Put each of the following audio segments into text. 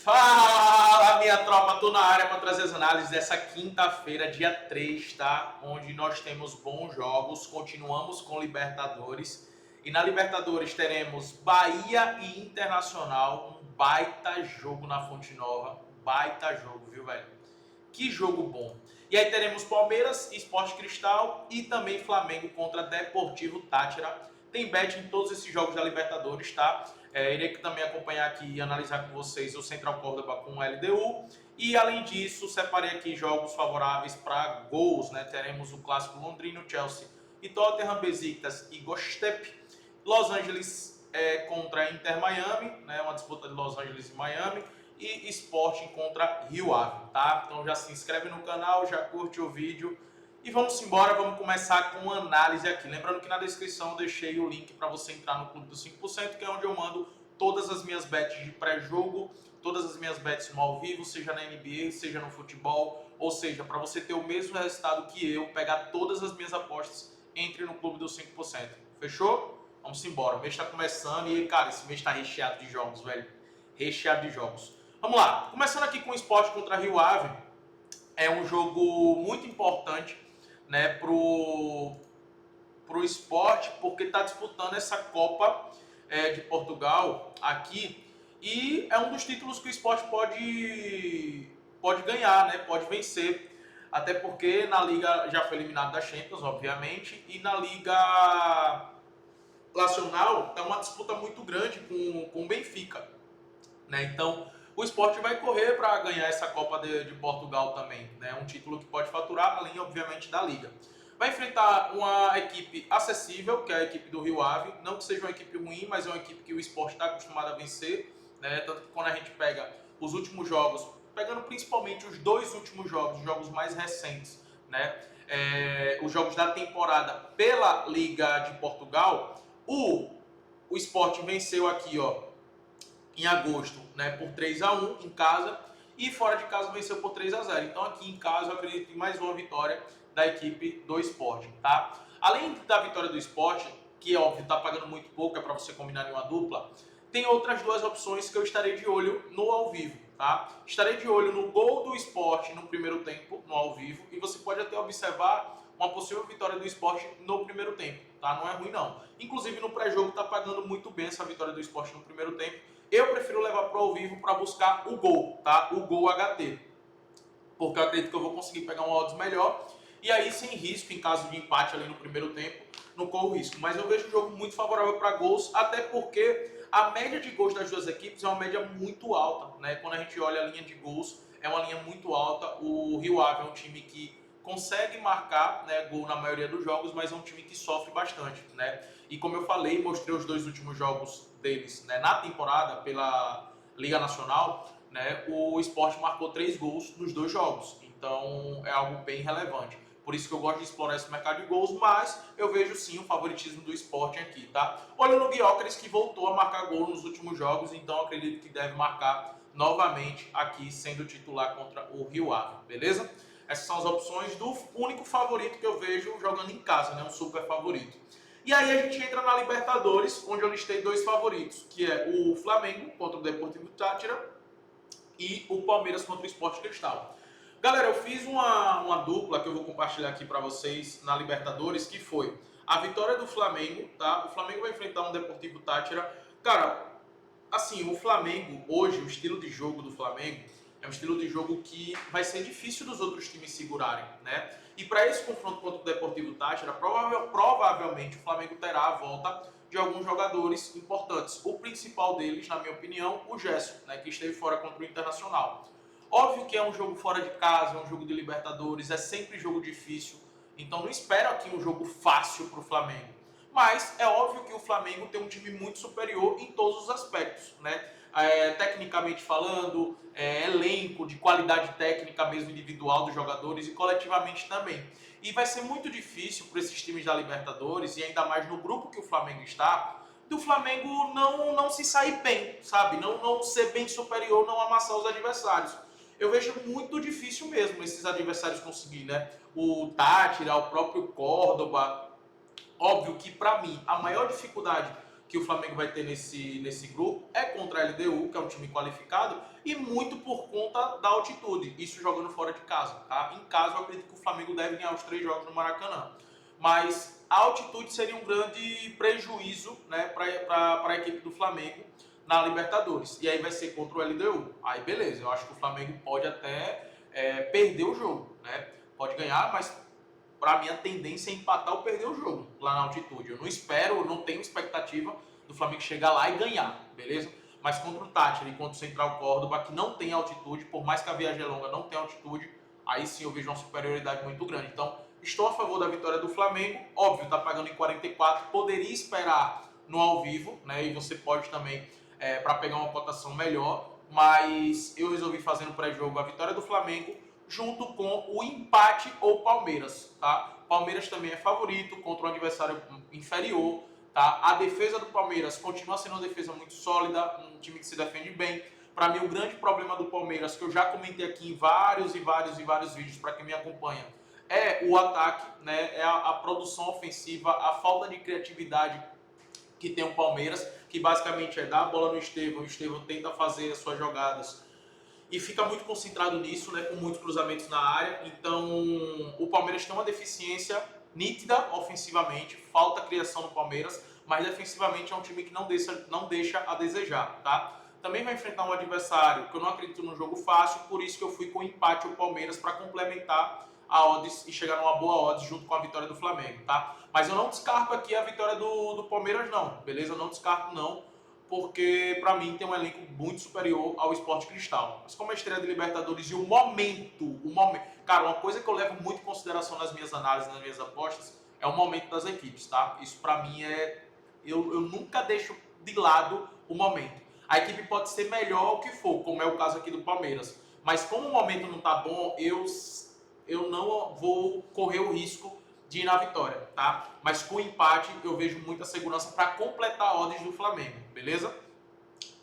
Fala, minha tropa, tô na área para trazer as análises dessa quinta-feira, dia 3, tá? Onde nós temos bons jogos, continuamos com Libertadores. E na Libertadores teremos Bahia e Internacional, um baita jogo na Fonte Nova. Baita jogo, viu, velho? Que jogo bom. E aí teremos Palmeiras, Sport Cristal e também Flamengo contra Deportivo Táchira. Tem bet em todos esses jogos da Libertadores, tá? Irei também acompanhar aqui e analisar com vocês o Central Córdoba com o LDU. E além disso, separei aqui jogos favoráveis para gols, né? Teremos o clássico londrino, Chelsea e Tottenham, Besiktas e Göztepe. Los Angeles contra Inter Miami, né? Uma disputa de Los Angeles e Miami. E Sporting contra Rio Ave, tá? Então já se inscreve no canal, já curte o vídeo. E vamos embora, vamos começar com uma análise aqui. Lembrando que na descrição eu deixei o link para você entrar no Clube dos 5%, que é onde eu mando todas as minhas bets de pré-jogo, todas as minhas bets no ao vivo, seja na NBA, seja no futebol, ou seja, para você ter o mesmo resultado que eu, pegar todas as minhas apostas, entre no Clube dos 5%. Fechou? Vamos embora. O mês está começando e, cara, esse mês está recheado de jogos, velho. Recheado de jogos. Vamos lá. Começando aqui com o Sport contra Rio Ave. É um jogo muito importante, né, pro Sport, porque está disputando essa Copa de Portugal aqui, e é um dos títulos que o Sport pode ganhar, né, pode vencer, até porque na Liga já foi eliminado da Champions, obviamente, e na Liga Nacional é uma disputa muito grande com o Benfica, né, então o Sport vai correr para ganhar essa Copa de Portugal também, né, um título que pode faturar, além, obviamente, da Liga. Vai enfrentar uma equipe acessível, que é a equipe do Rio Ave. Não que seja uma equipe ruim, mas é uma equipe que o Sport está acostumado a vencer, né? Tanto que quando a gente pega os últimos jogos, pegando principalmente os dois últimos jogos, os jogos mais recentes, né? Os jogos da temporada pela Liga de Portugal, o Sport venceu aqui, ó, em agosto, né, por 3-1 em casa, e fora de casa venceu por 3-0. Então aqui em casa eu acredito em mais uma vitória da equipe do Sport, tá? Além da vitória do Sport, que é óbvio, tá pagando muito pouco, é para você combinar em uma dupla, tem outras duas opções que eu estarei de olho no ao vivo, tá? Estarei de olho no gol do Sport no primeiro tempo, no ao vivo, e você pode até observar uma possível vitória do Sport no primeiro tempo, tá? Não é ruim não. Inclusive no pré-jogo tá pagando muito bem essa vitória do Sport no primeiro tempo. Eu prefiro levar para o ao vivo para buscar o gol, tá? O gol HT. Porque eu acredito que eu vou conseguir pegar um odds melhor. E aí, sem risco, em caso de empate ali no primeiro tempo, não corro risco. Mas eu vejo o jogo muito favorável para gols, até porque a média de gols das duas equipes é uma média muito alta, né? Quando a gente olha a linha de gols, é uma linha muito alta. O Rio Ave é um time que consegue marcar, né, gol na maioria dos jogos, mas é um time que sofre bastante, né? E como eu falei, mostrei os dois últimos jogos deles, né, na temporada pela Liga Nacional, né, o Sport marcou 3 gols nos 2 jogos, então é algo bem relevante. Por isso que eu gosto de explorar esse mercado de gols, mas eu vejo sim o favoritismo do Sport aqui, tá? Olha no Gyökeres, que voltou a marcar gol nos últimos jogos, então acredito que deve marcar novamente aqui, sendo titular contra o Rio Ave, beleza? Essas são as opções do único favorito que eu vejo jogando em casa, né, um super favorito. E aí a gente entra na Libertadores, onde eu listei 2 favoritos, que é o Flamengo contra o Deportivo Táchira e o Palmeiras contra o Sport Cristal. Galera, eu fiz uma dupla que eu vou compartilhar aqui para vocês na Libertadores, que foi a vitória do Flamengo, tá? O Flamengo vai enfrentar um Deportivo Táchira. Cara, assim, o Flamengo, hoje, o estilo de jogo do Flamengo é um estilo de jogo que vai ser difícil dos outros times segurarem, né? E para esse confronto contra o Deportivo Táchira, provavelmente o Flamengo terá a volta de alguns jogadores importantes. O principal deles, na minha opinião, o Gerson, né, que esteve fora contra o Internacional. Óbvio que é um jogo fora de casa, é um jogo de Libertadores, é sempre jogo difícil. Então não espero aqui um jogo fácil para o Flamengo. Mas é óbvio que o Flamengo tem um time muito superior em todos os aspectos, né? Tecnicamente falando, elenco, de qualidade técnica mesmo individual dos jogadores e coletivamente também. E vai ser muito difícil para esses times da Libertadores, e ainda mais no grupo que o Flamengo está, do Flamengo não se sair bem, sabe? Não ser bem superior, não amassar os adversários. Eu vejo muito difícil mesmo esses adversários conseguir, né? O Táchira, o próprio Córdoba. Óbvio que, para mim, a maior dificuldade que o Flamengo vai ter nesse grupo é contra a LDU, que é um time qualificado, e muito por conta da altitude, isso jogando fora de casa, tá? Em casa eu acredito que o Flamengo deve ganhar os 3 jogos no Maracanã, mas a altitude seria um grande prejuízo, né, para a equipe do Flamengo na Libertadores, e aí vai ser contra o LDU, aí beleza, eu acho que o Flamengo pode até perder o jogo, né? Pode ganhar, mas para mim a tendência é empatar ou perder o jogo lá na altitude. Eu não espero, eu não tenho expectativa do Flamengo chegar lá e ganhar, beleza? Mas contra o Táchira e contra o Central Córdoba, que não tem altitude, por mais que a viagem é longa, não tem altitude, aí sim eu vejo uma superioridade muito grande. Então, estou a favor da vitória do Flamengo. Óbvio, tá pagando em 44, poderia esperar no ao vivo, né? E você pode também, para pegar uma cotação melhor, mas eu resolvi fazer no pré-jogo a vitória do Flamengo junto com o empate ou Palmeiras, tá? Palmeiras também é favorito contra um adversário inferior, tá? A defesa do Palmeiras continua sendo uma defesa muito sólida, um time que se defende bem. Para mim, o grande problema do Palmeiras, que eu já comentei aqui em vários vídeos para quem me acompanha, é o ataque, né? É a produção ofensiva, a falta de criatividade que tem o Palmeiras, que basicamente é dar a bola no Estevão, o Estevão tenta fazer as suas jogadas e fica muito concentrado nisso, né, com muitos cruzamentos na área. Então, o Palmeiras tem uma deficiência nítida ofensivamente, falta criação no Palmeiras, mas defensivamente é um time que não deixa a desejar, tá? Também vai enfrentar um adversário que eu não acredito num jogo fácil, por isso que eu fui com o empate o Palmeiras para complementar a odds e chegar numa boa odds junto com a vitória do Flamengo, tá? Mas eu não descarto aqui a vitória do Palmeiras não, beleza? Eu não descarto não, porque para mim tem um elenco muito superior ao Sport Cristal. Mas como a estreia de Libertadores e o momento... Cara, uma coisa que eu levo muito em consideração nas minhas análises, nas minhas apostas, é o momento das equipes, tá? Isso para mim é... Eu nunca deixo de lado o momento. A equipe pode ser melhor o que for, como é o caso aqui do Palmeiras. Mas como o momento não tá bom, eu não vou correr o risco de ir na vitória, tá? Mas com o empate eu vejo muita segurança para completar a odds do Flamengo, beleza?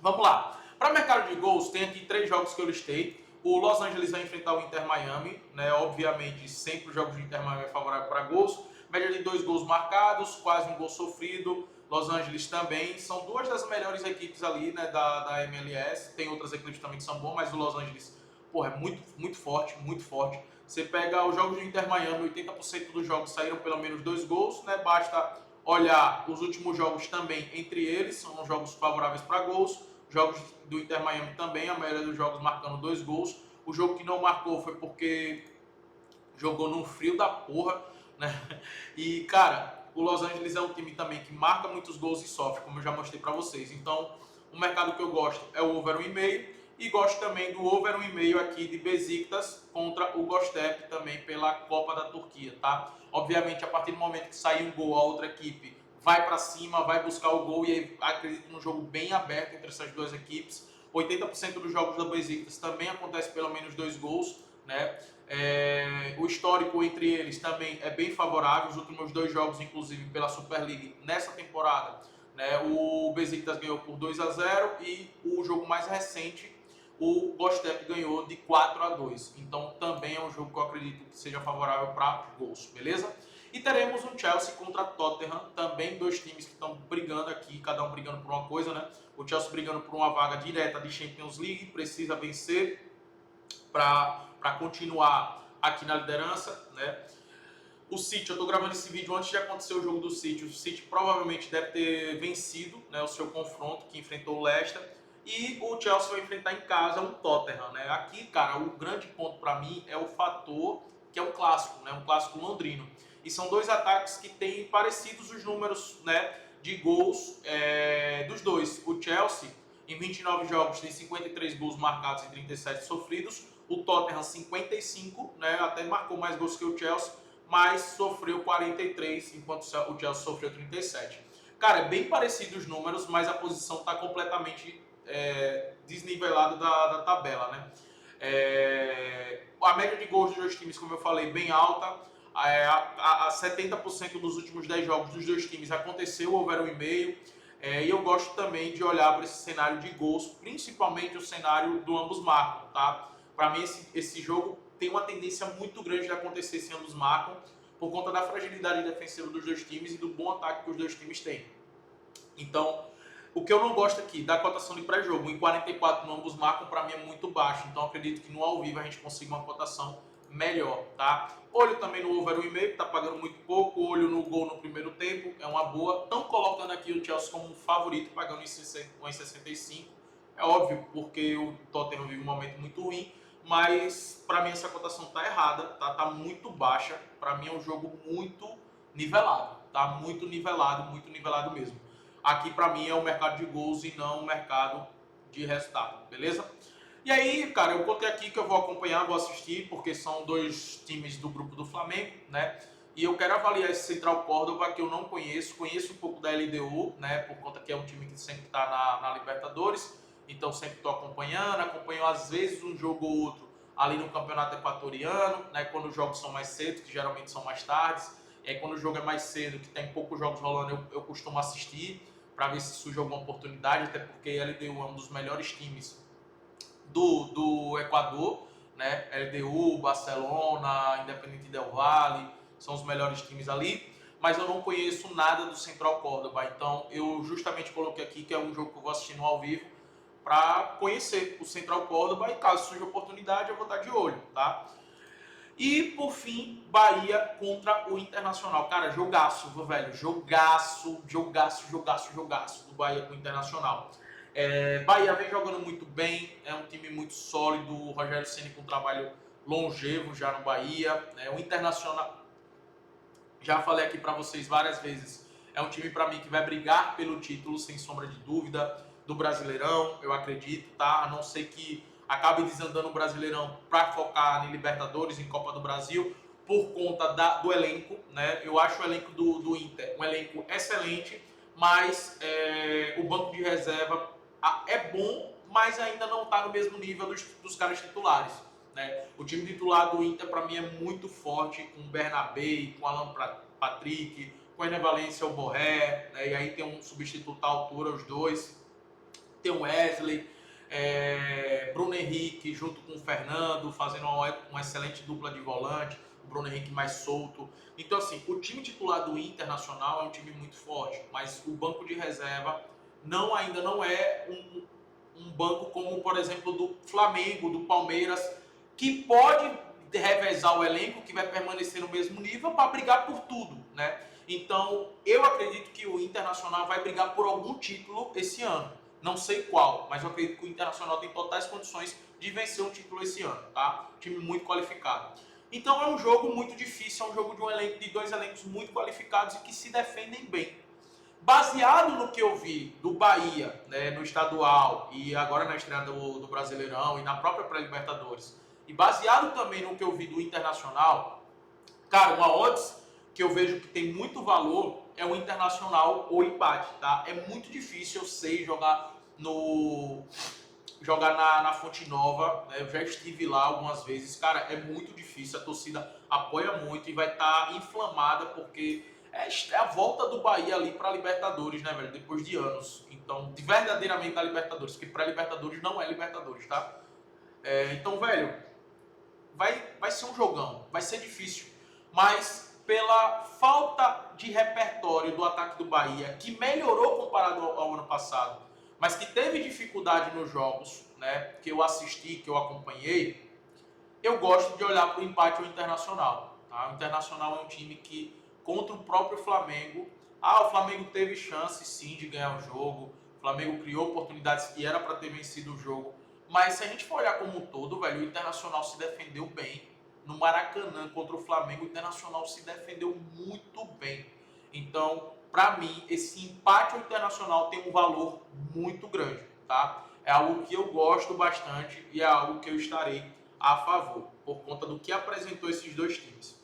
Vamos lá. Para mercado de gols, tem aqui 3 jogos que eu listei. O Los Angeles vai enfrentar o Inter Miami, né? Obviamente, sempre os jogos do Inter Miami é favorável para gols. Média de 2 gols marcados, quase um gol sofrido. Los Angeles também. São 2 das melhores equipes ali, né, da MLS. Tem outras equipes também que são boas, mas o Los Angeles, porra, é muito forte, muito forte. Você pega os jogos do Inter Miami, 80% dos jogos saíram pelo menos 2 gols, né? Basta olhar os últimos jogos também entre eles, são jogos favoráveis para gols. Jogos do Inter Miami também, a maioria dos jogos marcando 2 gols. O jogo que não marcou foi porque jogou num frio da porra, né? E, cara, o Los Angeles é um time também que marca muitos gols e sofre, como eu já mostrei para vocês. Então, o mercado que eu gosto é o over 1,5. E gosto também do over 1,5 aqui de Besiktas contra o Göztepe também pela Copa da Turquia, tá? Obviamente, a partir do momento que sair um gol, a outra equipe vai para cima, vai buscar o gol e aí acredito num jogo bem aberto entre essas duas equipes. 80% dos jogos da Besiktas também acontece pelo menos 2 gols, né? O histórico entre eles também é bem favorável. Os últimos 2 jogos, inclusive pela Super League nessa temporada, né? O Besiktas ganhou por 2-0 e o jogo mais recente o Göztepe ganhou de 4-2. Então também é um jogo que eu acredito que seja favorável para gols, beleza? E teremos um Chelsea contra Tottenham, também 2 times que estão brigando aqui, cada um brigando por uma coisa, né? O Chelsea brigando por uma vaga direta de Champions League, precisa vencer para continuar aqui na liderança, né? O City, eu estou gravando esse vídeo antes de acontecer o jogo do City. O City provavelmente deve ter vencido, né, o seu confronto que enfrentou o Leicester. E o Chelsea vai enfrentar em casa um Tottenham, né? Aqui, cara, o grande ponto para mim é o fator que é um clássico, né? Um clássico londrino. E são 2 ataques que têm parecidos os números, né, de gols dos dois. O Chelsea, em 29 jogos, tem 53 gols marcados e 37 sofridos. O Tottenham, 55, né? Até marcou mais gols que o Chelsea, mas sofreu 43, enquanto o Chelsea sofreu 37. Cara, é bem parecido os números, mas a posição está completamente desnivelada da tabela, né? A média de gols dos 2 times, como eu falei, bem alta. A 70% dos últimos 10 jogos dos 2 times aconteceu over 1,5. E eu gosto também de olhar para esse cenário de gols, principalmente o cenário do ambos marcam, tá? Para mim, esse jogo tem uma tendência muito grande de acontecer se ambos marcam, por conta da fragilidade defensiva dos 2 times e do bom ataque que os 2 times têm. Então, o que eu não gosto aqui da cotação de pré-jogo, em 44 ambos marcam, para mim é muito baixo. Então, acredito que no ao vivo a gente consiga uma cotação melhor, tá? Olho também no over 1,5, que tá pagando muito pouco. Olho no gol no primeiro tempo, é uma boa. Estão colocando aqui o Chelsea como um favorito, pagando em 1,65. É óbvio, porque o Tottenham vive um momento muito ruim. Mas, para mim, essa cotação tá errada, tá? Tá muito baixa. Para mim, é um jogo muito nivelado, tá? Muito nivelado mesmo. Aqui para mim é o mercado de gols e não o mercado de resultado, beleza? E aí, cara, eu contei aqui que eu vou acompanhar, vou assistir, porque são dois times do grupo do Flamengo, né? E eu quero avaliar esse Central Córdoba que eu não conheço um pouco da LDU, né? Por conta que é um time que sempre está na Libertadores, então sempre estou acompanho às vezes um jogo ou outro ali no Campeonato Equatoriano, né? Quando os jogos são mais cedo, que geralmente são mais tardes. E aí, quando o jogo é mais cedo, que tem poucos jogos rolando, eu costumo assistir para ver se surge alguma oportunidade, até porque a LDU é um dos melhores times do Equador, né? LDU, Barcelona, Independente Del Valle, são os melhores times ali, mas eu não conheço nada do Central Córdoba, então eu justamente coloquei aqui que é um jogo que eu vou assistir no ao vivo para conhecer o Central Córdoba e caso surja oportunidade eu vou estar de olho, tá? E, por fim, Bahia contra o Internacional. Cara, jogaço, velho. Jogaço do Bahia com o Internacional. Bahia vem jogando muito bem, é um time muito sólido. O Rogério Ceni com um trabalho longevo já no Bahia. O Internacional, já falei aqui para vocês várias vezes, é um time para mim que vai brigar pelo título, sem sombra de dúvida, do Brasileirão, eu acredito, tá? A não ser que acabe desandando o Brasileirão para focar em Libertadores, em Copa do Brasil, por conta do elenco, né? Eu acho o elenco do Inter um elenco excelente, mas o banco de reserva é bom, mas ainda não está no mesmo nível dos caras titulares, né? O time titular do Inter, para mim, é muito forte, com o Bernabé, com o Alan Patrick, com o Ené Valencia, o Borré, né? E aí tem um substituto à altura, os dois. Tem o Wesley, Bruno Henrique junto com o Fernando, fazendo uma excelente dupla de volante, o Bruno Henrique mais solto. Então, assim, o time titular do Internacional é um time muito forte, mas o banco de reserva ainda não é um banco como, por exemplo, do Flamengo, do Palmeiras, que pode revezar o elenco, que vai permanecer no mesmo nível para brigar por tudo, né? Então, eu acredito que o Internacional vai brigar por algum título esse ano. Não sei qual, mas eu acredito que o Internacional tem totais condições de vencer um título esse ano, tá? Time muito qualificado. Então é um jogo muito difícil, é um jogo de dois elencos muito qualificados e que se defendem bem. Baseado no que eu vi do Bahia, né, no estadual e agora na estreia do Brasileirão e na própria pré-Libertadores, e baseado também no que eu vi do Internacional, cara, uma odds que eu vejo que tem muito valor é o Internacional ou empate, tá? É muito difícil, eu sei, jogar na Fonte Nova, né? Eu já estive lá algumas vezes, cara, é muito difícil, a torcida apoia muito e vai estar inflamada porque é a volta do Bahia ali para a Libertadores, né, velho? Depois de anos. Então, verdadeiramente a Libertadores, porque pré-Libertadores não é Libertadores, tá? Então, velho, vai ser um jogão, vai ser difícil, mas pela falta de repertório do ataque do Bahia, que melhorou comparado ao ano passado, mas que teve dificuldade nos jogos, né, que eu assisti, que eu acompanhei, eu gosto de olhar para o empate ao Internacional. Tá? O Internacional é um time que, contra o próprio Flamengo, o Flamengo teve chance sim de ganhar o jogo, o Flamengo criou oportunidades que era para ter vencido o jogo, mas se a gente for olhar como um todo, velho, o Internacional se defendeu bem. No Maracanã contra o Flamengo, o Internacional se defendeu muito bem. Então, para mim, esse empate ao Internacional tem um valor muito grande, tá? É algo que eu gosto bastante e é algo que eu estarei a favor, por conta do que apresentou esses dois times.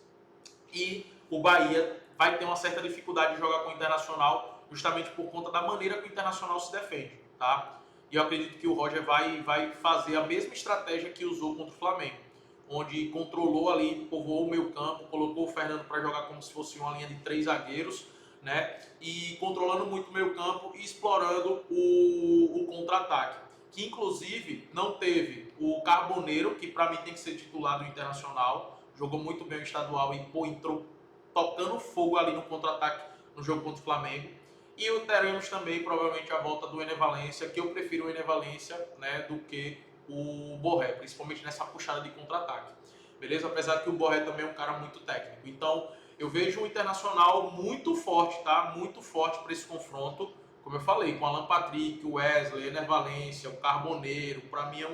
E o Bahia vai ter uma certa dificuldade de jogar com o Internacional, justamente por conta da maneira que o Internacional se defende, tá? E eu acredito que o Roger vai fazer a mesma estratégia que usou contra o Flamengo, onde controlou ali, povoou o meio campo, colocou o Fernando para jogar como se fosse uma linha de 3 zagueiros, né? E controlando muito o meio campo e explorando o contra-ataque. Que inclusive não teve o Carboneiro, que para mim tem que ser titular do Internacional, jogou muito bem o estadual e entrou tocando fogo ali no contra-ataque no jogo contra o Flamengo. E teremos também, provavelmente, a volta do Ener Valencia, que eu prefiro o Ener Valencia, né, do que o Borré, principalmente nessa puxada de contra-ataque. Beleza? Apesar que o Borré também é um cara muito técnico. Então, eu vejo o Internacional muito forte, tá? Muito forte para esse confronto. Como eu falei, com Alan Patrick, o Wesley, Ener Valencia, o Carboneiro. Para mim é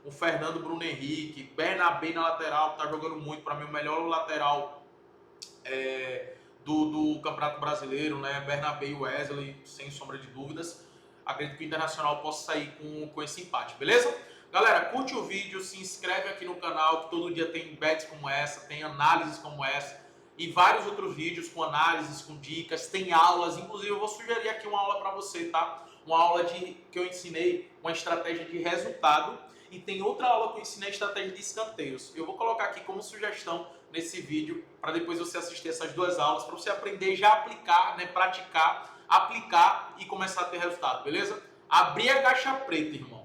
um Fernando Bruno Henrique, Bernabé na lateral, que tá jogando muito. Para mim, o melhor lateral do Campeonato Brasileiro, né? Bernabé e Wesley, sem sombra de dúvidas. Acredito que o Internacional possa sair com esse empate, beleza? Galera, curte o vídeo, se inscreve aqui no canal, que todo dia tem bets como essa, tem análises como essa e vários outros vídeos com análises, com dicas, tem aulas. Inclusive, eu vou sugerir aqui uma aula para você, tá? Uma aula que eu ensinei uma estratégia de resultado e tem outra aula que eu ensinei a estratégia de escanteios. Eu vou colocar aqui como sugestão nesse vídeo para depois você assistir essas duas aulas, para você aprender já a aplicar, né? Praticar, aplicar e começar a ter resultado, beleza? Abrir a caixa preta, irmão.